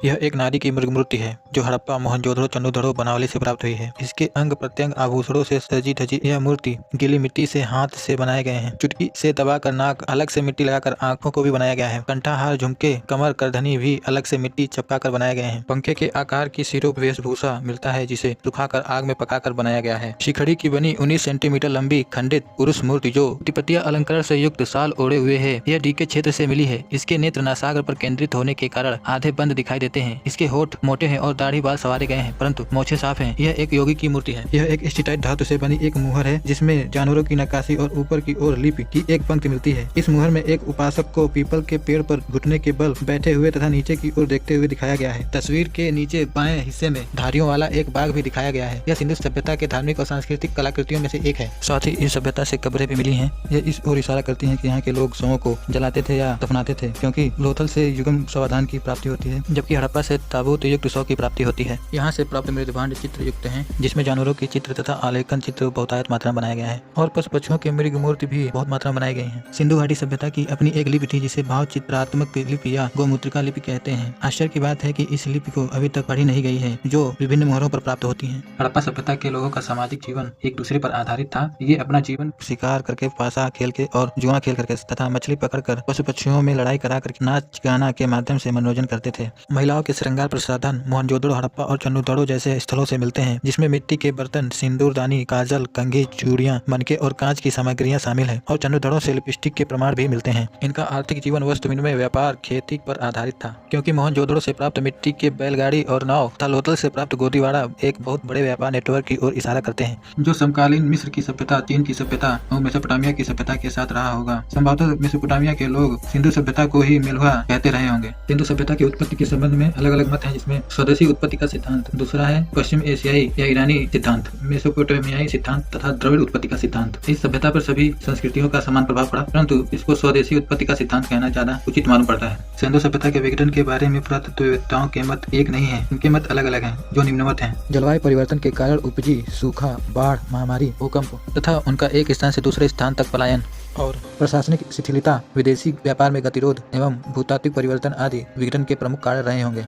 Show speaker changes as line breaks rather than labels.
यह एक नारी की मृग मूर्ति है जो हड़प्पा, मोहनजोदड़ो, चन्नूदड़ो बनावली से प्राप्त हुई है। इसके अंग प्रत्यंग आभूषणों से सजी धजी यह मूर्ति गीली मिट्टी से हाथ से बनाए गए हैं। चुटकी से दबाकर नाक, अलग से मिट्टी लगाकर आंखों को भी बनाया गया है। कंठाहार, झुमके, कमर, करधनी भी अलग से मिट्टी चिपकाकर बनाए गए हैं। पंखे के आकार की सिरों वेशभूषा मिलता है जिसे सुखाकर आग में पकाकर बनाया गया है। शिखड़ी की बनी 19 सेंटीमीटर लंबी खंडित पुरुष मूर्ति जो तिपतिया अलंकरण से युक्त साल ओढ़े हुए है, यह डीके क्षेत्र से मिली है। इसके नेत्र नासाग्र पर केंद्रित होने के कारण आधे बंद दिखाई देते हैं। इसके होठ मोटे हैं और दाढ़ी बाल संवारे गए हैं, परंतु मोछे साफ हैं। यह एक योगी की मूर्ति है। यह एक स्टीटाइट धातु से बनी एक मुहर है जिसमें जानवरों की नक्काशी और ऊपर की ओर लिपि की एक पंक्ति मिलती है। इस मुहर में एक उपासक को पीपल के पेड़ पर घुटने के बल बैठे हुए तथा नीचे की ओर देखते हुए दिखाया गया है। तस्वीर के नीचे बाएं हिस्से में धारियों वाला एक बाघ भी दिखाया गया है। यह सिंधु सभ्यता के धार्मिक और सांस्कृतिक कलाकृतियों में से एक है। साथ ही इस सभ्यता से कब्रें भी मिली हैं। यह इस ओर इशारा करती हैं कि यहाँ के लोग शवों को जलाते थे या दफनाते थे, क्योंकि लोथल से युगम समाधान की प्राप्ति होती है, जबकि हड़प्पा से ताबूत युक्त शव की प्राप्ति होती है। यहाँ से प्राप्त मृदभांड चित्र युक्त हैं, जिसमें जानवरों के चित्र तथा आलेखन चित्र बहुतायत मात्रा में बनाया गया है और पशु पक्षियों के मृग मूर्ति भी बहुत मात्रा में बनाई गई हैं। सिंधु घाटी सभ्यता की अपनी एक लिपि थी जिसे भाव चित्रात्मक लिपि या गोमुद्रिका लिपि कहते हैं। आश्चर्य की बात है कि इस लिपि को अभी तक पढ़ी नहीं गई है, जो विभिन्न मोहरों पर प्राप्त होती है। हड़प्पा सभ्यता के लोगों का सामाजिक जीवन एक दूसरे पर आधारित था। ये अपना जीवन शिकार करके, पासा खेल के और जुआ खेल करके तथा मछली पकड़कर, पशु पक्षियों में लड़ाई करा करके, नाच गाना के माध्यम से मनोरंजन करते थे। महिलाओं के श्रृंगार प्रसाधन मोहनजोदड़ो, हड़प्पा और चन्नूदड़ो जैसे स्थलों से मिलते हैं, जिसमें मिट्टी के बर्तन, सिंदूरदानी, काजल, कंघी, चूड़ियां, मनके और कांच की सामग्रियां शामिल हैं और चन्नूदड़ो से लिपस्टिक के प्रमाण भी मिलते हैं। इनका आर्थिक जीवन वस्तु विनिमय, व्यापार, खेती पर आधारित था, क्योंकि मोहनजोदड़ो से प्राप्त मिट्टी के बैलगाड़ी और नाव तथा लोथल से प्राप्त गोदीवाड़ा एक बहुत बड़े व्यापार नेटवर्क की ओर इशारा करते हैं, जो समकालीन मिस्र की सभ्यता, चीन की सभ्यता और मेसोपोटामिया की सभ्यता के साथ रहा होगा। संभवतः मेसोपोटामिया के लोग सिंधु सभ्यता को ही मेलुहा कहते रहे होंगे। सिंधु सभ्यता की उत्पत्ति के संबंध में अलग अलग मत हैं, जिसमें स्वदेशी उत्पत्ति का सिद्धांत, दूसरा है पश्चिम एशियाई या ईरानी सिद्धांत, मेसोपोटामियाई सिद्धांत तथा द्रविड़ उत्पत्ति का सिद्धांत। इस सभ्यता पर सभी संस्कृतियों का समान प्रभाव पड़ा, परंतु इसको स्वदेशी उत्पत्ति का सिद्धांत कहना ज्यादा उचित मालूम पड़ता है। सिंधु सभ्यता के विघटन के बारे में पुरातत्ववेत्ताओं के मत एक नहीं है, इनके मत अलग अलग हैं, जो निम्नवत हैं। जलवायु परिवर्तन के कारण उपजी सूखा, बाढ़, महामारी, भूकंप तथा उनका एक स्थान से दूसरे स्थान तक पलायन और प्रशासनिक शिथिलता, विदेशी व्यापार में गतिरोध एवं भूतात्विक परिवर्तन आदि विघटन के प्रमुख कारण रहे होंगे।